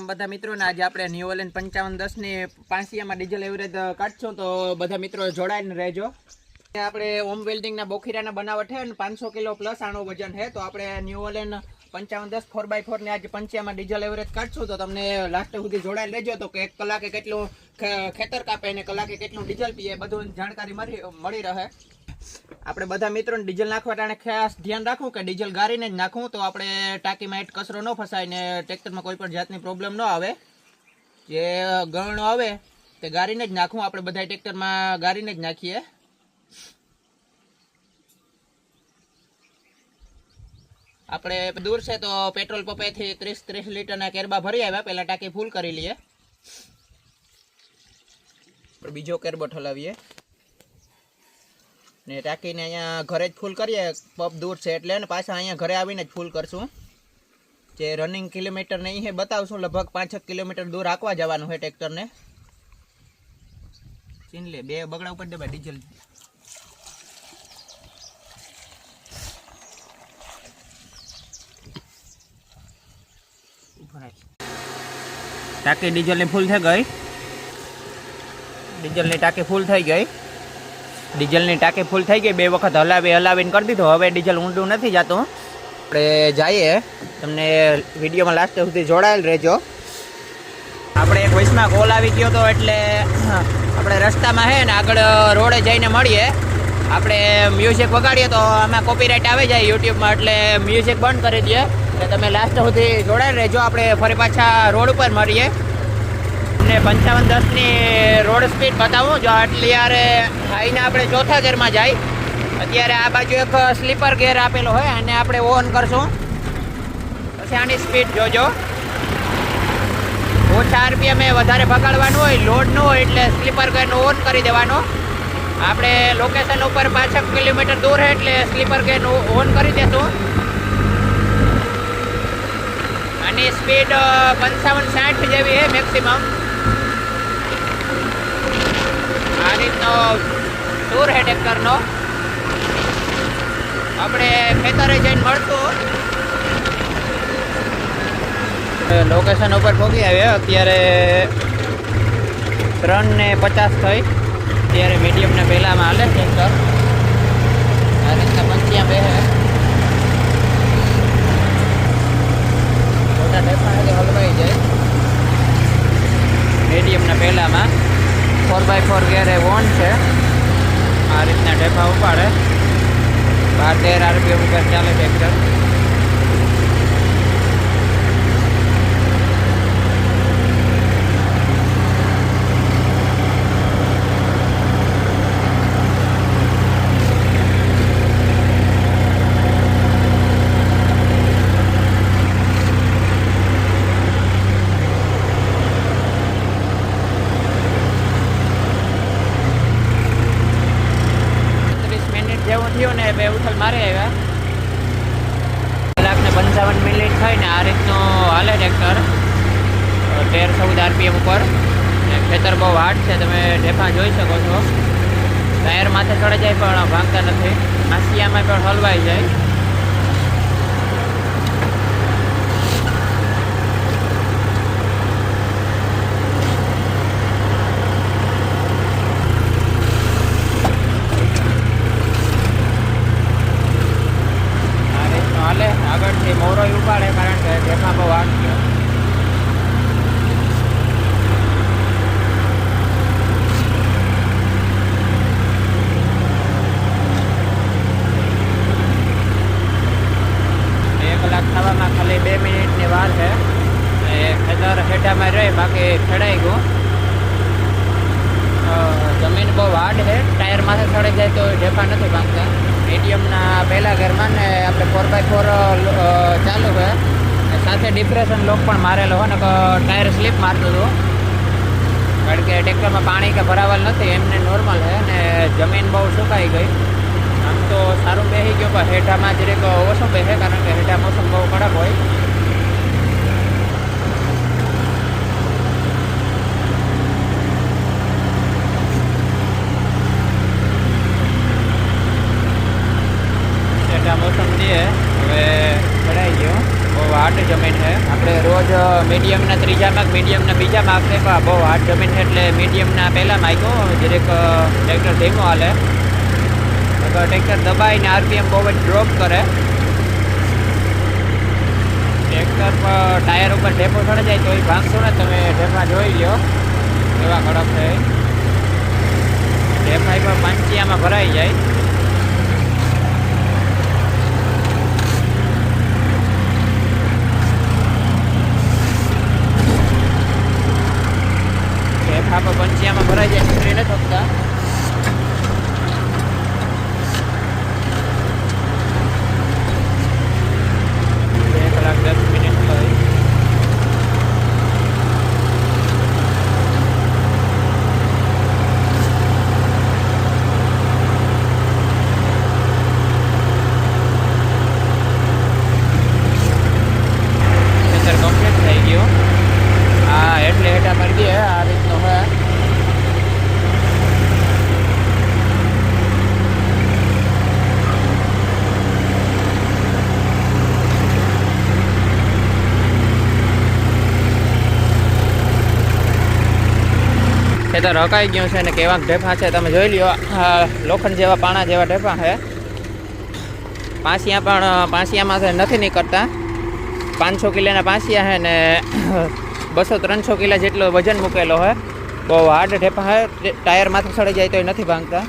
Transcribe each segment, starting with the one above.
રામ બધા મિत्रोને આજે આપણે ન્યુ ઓલેન્ડ 5510 ની 500 માં ડીઝલ એવરેજ કાઢશું તો બધા મિત્રો જોડાઈને રહેજો। આપણે ઓમ વેલ્ડિંગ ના બોખીરાના બનાવટ છે અને 500 કિલો પ્લસ આનો વજન છે તો આપણે ન્યુ ઓલેન્ડ 5510 4x4 ને આજે 500 માં ડીઝલ એવરેજ કાઢશું તો તમને લાસ્ટ સુધી જોડાઈને રહેજો તો કે 1 કલાકે કેટલું ખેતર કાપે અને કલાકે કેટલું ડીઝલ પીએ બધું જાણકારી મળી રહે। આપણે બધા મિત્રોને ડીઝલ નાખવા ટાણે ખાસ ધ્યાન રાખવું કે ડીઝલ ગારીને જ નાખવું તો આપણે ટાંકીમાં હેઠ કચરો ન ફસાય ને ટ્રેક્ટરમાં કોઈ પણ જાતની પ્રોબ્લેમ ન આવે। જે ગળણો આવે તે ગારીને જ નાખવું, આપણે બધા ટ્રેક્ટરમાં ગારીને જ નાખીએ। આપણે દૂર છે તો પેટ્રોલ પંપેથી 30 લીટરના કેરબા ભરી આવ્યા, પહેલા ટાંકી ફૂલ કરી લઈએ, બીજો કેરબો ઠલાવીએ ને ટાંકીને અહીંયા ઘરે જ ફૂલ કરીએ। પંપ દૂર છે એટલે ને પાછા અહીંયા ઘરે આવીને જ ફૂલ કરશું। જે રનિંગ કિલોમીટર નહીં હે બતાવશું, લગભગ 5-6 કિલોમીટર દૂર હાંકવા જવાનું છે ટ્રેક્ટરને। ચીન લે બે બગડા ઉપર દે ભાઈ ડીઝલ ટાંકી ડીઝલની ફૂલ થઈ ગઈ, ડીઝલની ટાંકી ફૂલ થઈ ગઈ, ડીઝલની ટાંકી ફૂલ થઈ ગઈ। 2 વખત હલાવીને કરી દીધું, હવે ડીઝલ ઊંડું નથી જતું। આપણે જઈએ, તમને વિડીયોમાં લાસ્ટ સુધી જોડાયેલ રહેજો। આપણે એક વોઇસમાં કોલ આવી ગયો હતો એટલે આપણે રસ્તામાં છે ને આગળ રોડે જઈને મળીએ। આપણે મ્યુઝિક વગાડીએ તો આમાં કોપીરાઇટ આવી જાય યુટ્યુબમાં, એટલે મ્યુઝિક બંધ કરી દઈએ એટલે તમે લાસ્ટ સુધી જોડાયેલ રહેજો। આપણે ફરી પાછા રોડ ઉપર મળીએ અને 5510 ની રોડ સ્પીડ બતાવું જો આટલી યારે આઈને આપણે ચોથા ગેરમાં જાય। અત્યારે આ બાજુ એક સ્લીપર ગેર આપેલો હોય અને આપણે ઓન કરશું પછી આની સ્પીડ જોજો। ઓછા RPM વધારે ભગાડવાનું હોય, લોડ ન હોય એટલે સ્લીપર ગેરનો ઓન કરી દેવાનો। આપણે લોકેશન ઉપર 5 કિલોમીટર દૂર છે એટલે સ્લીપર ગેરનો ઓન કરી દેશું। આની સ્પીડ 55-60 જેવી છે મેક્સિમમ। આ રીતનો ટૂર હે ટ્રેક્ટરનો। આપણે ખેતરે જઈને મળશું, લોકેશન ઉપર પહોંચી આવ્યા। અત્યારે 3:50 થઈ, અત્યારે મીડિયમને પહેલામાં હાલે ટ્રેક્ટર। આ રીતના પંચિયા બે મોટા ઢેફાણેથી હલવાઈ જાય। મીડિયમના પહેલામાં 4x4 ગેરે ઓન છે, આ રીતના ઢેફા ઉપાડે। 12-13 RPM ઉપર ચાલે ટ્રેક્ટર। બે ઉથલ મારે આવ્યા, 1:55 મિનિટ થઈને આ રીતનો હાલે ટ્રેક્ટર 13-14 RPM ઉપર। ખેતર બહુ હાર્ડ છે, તમે ઢેફા જોઈ શકો છો। ટાયર માથે ચડી જાય પણ ભાંગતા નથી, આસિયામાં પણ હલવાઈ જાય। આગળથી મોરો ઉપાડે કારણ કે ઢેફા બહુ હાથ ગયો। કલાક થવામાં ખાલી 2 મિનિટની વાર છે, ખેતર હેઠામાં રહે બાકી ખેડાઈ ગયું। જમીન બહુ હાર્ડ છે, ટાયર માથે ચડી જાય તો ઢેફા નથી ભાંગતા। મીડિયમના પહેલા ઘરમાં ને આપણે 4x4 ચાલુ છે, સાથે ડિપ્રેશન લોક પણ મારેલો હોય ને ટાયર સ્લીપ મારતું હતું કારણ કે ટ્રેક્ટરમાં પાણી કે ભરાવાલ નથી, એમને નોર્મલ છે ને જમીન બહુ સુકાઈ ગઈ। આમ તો સારું બેસી ગયું પણ હેઠામાં જરીક ઓછું બેસે કારણ કે હેઠા મોસમ બહુ કડક હોય। મોસમ છે હવે ચડાઈ ગયો, બહુ હાર્ડ જમીન છે। આપણે રોજ મીડિયમના 3 બીજામાં મીડિયમના બીજામાં આપશે, પણ બહુ હાર્ડ જમીન છે એટલે મીડિયમના પહેલાં માગ્યો. હવે જરીક ટ્રેક્ટર ધીમો હાલે, ટ્રેક્ટર દબાઈને આરપીએમ બહુ જ ડ્રોપ કરે. ટ્રેક્ટર પર ટાયર ઉપર ઢેફો ચડી જાય તો એ ભાંગશો ને તમે, ઢેફા જોઈ લો એવા કડક છે. ઢેફા પર પાંચિયામાં ભરાઈ જાય. ઢેફા પર પંચિયામાં ભરાઈ જાય, નીકળી નથી શકતા. 1 કલાક 10 મિનિટ થઈ. કમ્પ્લીટ થઈ ગયો. હા એટલે હેઠા મળી ગયા આ રીતનો હોય. ખેતર રકાઈ ગયું છે ને કેવા ઢેફા છે તમે જોઈ લ્યો. લોખંડ જેવા પાણા જેવા ઢેફા છે. પાંસિયા પણ પાંસિયામાં નથી નીકળતા. 500 કિલોના પાંસિયા છે ને 200-300 કિલો જેટલો વજન મૂકેલો હોય. બહુ હાર્ડ ઢેફા છે. ટાયર માથે સડી જાય તો એ નથી ભાંગતા.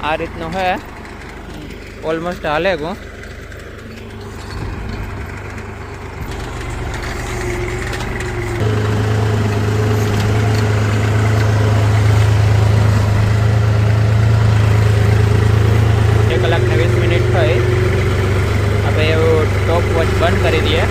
આ રીતનું છે. ઓલમોસ્ટ હાલે ગયું. ટોપ વોચ બંધ કરી દઈએ.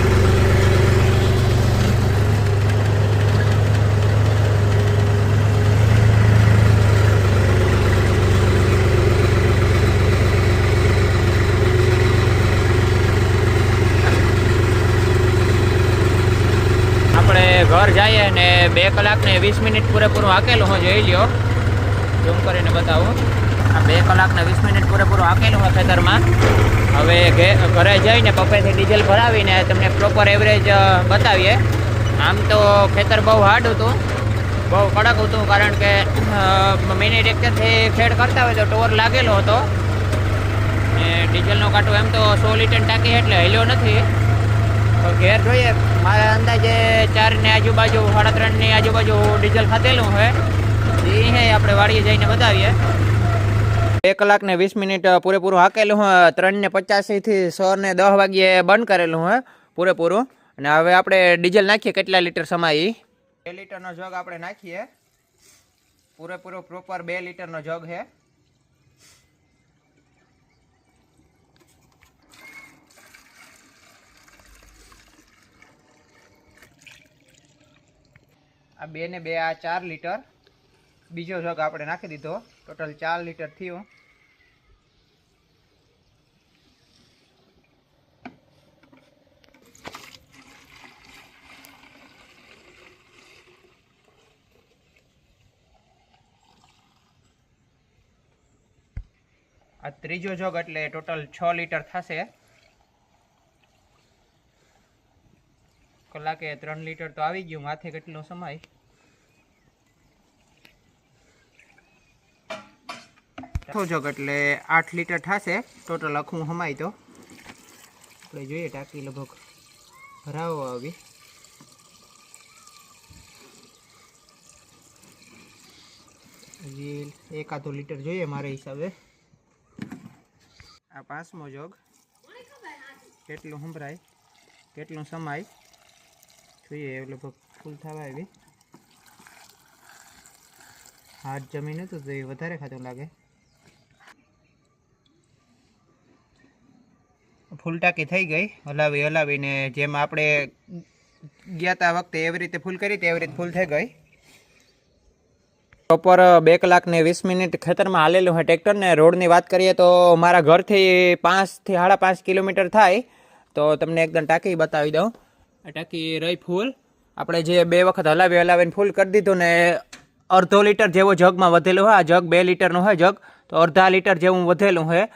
આપણે ઘર જઈએ ને 2 કલાક ને 20 મિનિટ પૂરેપૂરું હાકેલું હું જોઈ લ્યો. ઝૂમ કરીને બતાવું. આ 2 કલાક ને 20 મિનિટ પૂરેપૂરું હાકેલું હોય ખેતરમાં. હવે ઘરે જઈને પપ્પાથી ડીઝલ ભરાવીને તમને પ્રોપર એવરેજ બતાવીએ. આમ તો ખેતર બહુ હાર્ડ હતું, બહુ કડક હતું, કારણ કે મિની ટ્રેક્ટરથી ખેડ કરતા હોય તો ટોર લાગેલો હતો. ને ડીઝલનો કાંટો એમ તો 100 લીટર ટાંકી એટલે હેલ્યો નથી. તો ઘેર જોઈએ મારા અંદાજે 4 ની આજુબાજુ 3.5 ની આજુબાજુ ડીઝલ ખાધેલું હોય. એ આપણે વાડીએ જઈને બતાવીએ. 2 કલાક ને 20 મિનિટ પૂરેપૂરું હાકેલું હોય. 3:85 થી 6:10 વાગ્યે બંધ કરેલું હોય પૂરેપૂરું. અને હવે આપણે ડીઝલ નાખીએ કેટલા લીટર સમાય. 2 લીટરનો જગ આપણે નાખીએ. પૂરેપૂરો પ્રોપર 2 લીટરનો જગ છે. આ 2 ને 2 આ 4 લીટર. બીજો જગ આપણે નાખી દીધો. ટોટલ 4 લીટર થયું. આ ત્રીજો જગ એટલે ટોટલ 6 લીટર થશે. કલાકે 3 લીટર તો આવી ગયું. માથે કેટલો સમય. જગ એટલે 8 લીટર થશે ટોટલ આખું હમાય. તો આપણે જોઈએ ટાંકી લગભગ ભરાવો આવી. હજી 1-2 લીટર જોઈએ મારા હિસાબે. આ 5મો જગ કેટલું સંભળાય કેટલું સમાય જોઈએ. લગભગ ફૂલ થવા આવી. હાથ જમીન હતું તો એ વધારે ખાતું લાગે. ફૂલ ટાંકી થઈ ગઈ. હલાવીને જેમ આપણે ગયા તા વખતે એવી રીતે ફૂલ કરી તેવી રીતે ફૂલ થઈ ગઈ. પ્રોપર 2 કલાક ને 20 મિનિટ ખેતરમાં હાલેલું હોય ટ્રેક્ટર. ને રોડની વાત કરીએ તો મારા ઘરથી 5 થી 5.5 કિલોમીટર થાય. તો તમને એકદમ ટાંકી બતાવી દઉં. આ ટાંકી રહી ફૂલ. આપણે જે 2 વખત હલાવીને ફૂલ કરી દીધું ને 1/2 લીટર જેવો જગમાં વધેલું હોય. આ જગ 2 લીટરનું હોય જગ, તો 1/2 લીટર જેવું વધેલું હોય.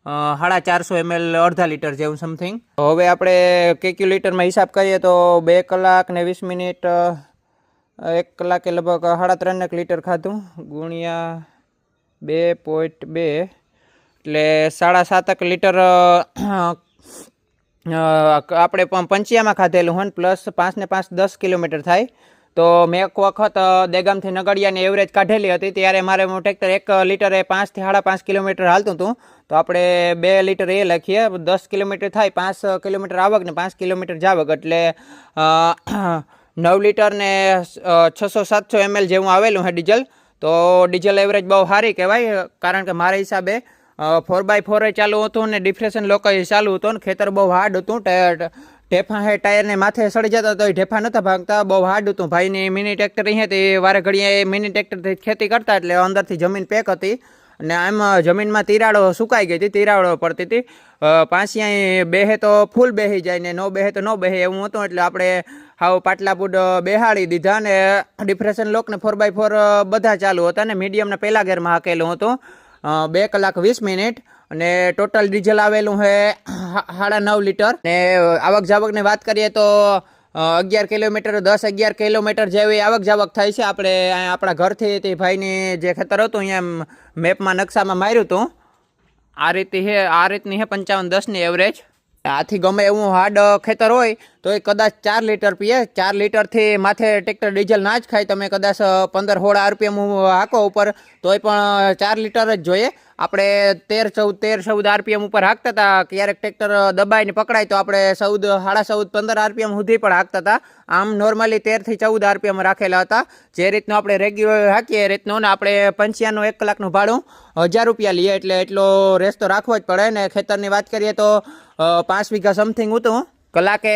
450 ml અડધા લીટર જેવું સમથિંગ. હવે આપણે કેલ્ક્યુલેટરમાં હિસાબ કરીએ તો 2 કલાક ને 20 મિનિટ 1 કલાકે લગભગ 3.5 લીટર ખાધું ગુણ્યા 2.2 એટલે 7.5 લીટર આપણે પંચિયામાં ખાધેલું હોય પ્લસ 5 ને 5 10 કિલોમીટર થાય. તો મેં એક વખત દેગામથી નગડિયાની એવરેજ કાઢેલી હતી ત્યારે મારે ટ્રેક્ટર 1 લીટરે 5 થી 5.5 કિલોમીટર હાલતું હતું. તો આપણે 2 લીટર એ લખીએ 10 કિલોમીટર થાય 5 કિલોમીટર આવક ને 5 કિલોમીટર જાવક એટલે 9 લીટર ને 600-700 ml જેવું આવેલું છે ડીઝલ. તો ડીઝલ એવરેજ બહુ સારી કહેવાય કારણ કે મારા હિસાબે 4x4 ચાલુ હતું ને ડિફ્રેશન લોકો ચાલુ હતું ને ખેતર બહુ હાર્ડ હતું. ઢેફા હે ટાયરને માથે સડી જતા તો ઢેફા નહોતા ભાગતા, બહુ હાર્ડ હતું. ભાઈની મિની ટ્રેક્ટર અહીંયા તે વારે ઘડીએ મિની ટ્રેક્ટરથી ખેતી કરતા એટલે અંદરથી જમીન પેક હતી અને આમ જમીનમાં તિરાડો સુકાઈ ગઈ હતી, તિરાડો પડતી હતી. પાંસિયા બેહે તો ફૂલ બેસી જાય ને ન બેહે તો ન બેહે એવું હતું. એટલે આપણે હાવ પાટલા પૂડ બેહાડી દીધા ને ડિફ્રેશન લોકને 4x4 બધા ચાલુ હતા ને મીડિયમના પહેલા ગેરમાં હાકેલું હતું 2 કલાક 20 મિનિટ અને ટોટલ ડીઝલ આવેલું છે 9.5 લીટર. ને આવક જાવકની વાત કરીએ તો 11 કિલોમીટર 10-11 કિલોમીટર જેવી આવક જાવક થાય છે. આપણે આપણા ઘરથી તે ભાઈની જે ખેતર હતું અહીંયા મેપમાં નકશામાં માર્યું હતું આ રીતની છે 55-10ની એવરેજ. આથી ગમે એવું હાર્ડ ખેતર હોય તો એ કદાચ 4 લીટર પીએ. 4 લીટરથી માથે ટ્રેક્ટર ડીઝલ ના જ ખાય. તમે કદાચ 15-16 RPM હાંકો ઉપર તોય પણ 4 લીટર જ જોઈએ. આપણે 13-14 RPM ઉપર હાંકતા હતા. ક્યારેક ટ્રેક્ટર દબાઈને પકડાય તો આપણે 14-15 RPM સુધી પણ હાંકતા હતા. આમ નોર્મલી 13-14 RPM રાખેલા હતા. જે રીતનું આપણે રેગ્યુલર હાંકીએ એ રીતનું ને આપણે પંચિયાનું 1 કલાકનું ભાડું 1000 રૂપિયા લઈએ એટલે એટલો રેસ તો રાખવો જ પડે. ને ખેતરની વાત કરીએ તો 5 વીઘા સમથિંગ હતું. કલાકે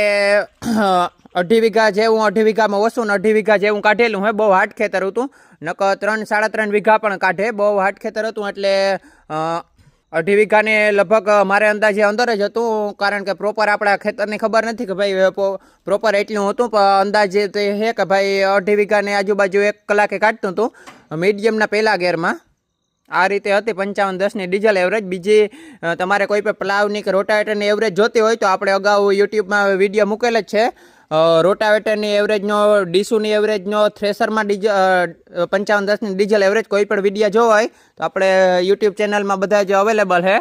2.5 વીઘા જેવું 2.5 વીઘામાં ઓછું ને 2.5 વીઘા જેવું કાઢેલું હોય. બહુ હાર્ડ ખેતર હતું. નક 3-3.5 વીઘા પણ કાઢે. બહુ હાર્ડ ખેતર હતું એટલે 2.5 વીઘાને લગભગ મારે અંદાજે અંદર જ હતું કારણ કે પ્રોપર આપણા ખેતરની ખબર નથી કે ભાઈ પ્રોપર એટલું હતું. પણ અંદાજે તે છે કે ભાઈ 2.5 વીઘાને આજુબાજુ 1 કલાકે કાઢતું હતું મીડિયમના પહેલા ગેરમાં. આ રીતે હતી 55-10ની ડીઝલ એવરેજ. બીજી તમારે કોઈ પણ પ્લાવની કે રોટાવેટરની એવરેજ જોતી હોય તો આપણે અગાઉ યુટ્યુબમાં વિડીયો મૂકેલ જ છે. રોટાવેટરની એવરેજનો, ડીસુની એવરેજનો, થ્રેસરમાં 55-10ની ડીઝલ એવરેજ કોઈ પણ વિડીયો જોવો હોય તો આપણે યુટ્યુબ ચેનલમાં બધા જ અવેલેબલ છે.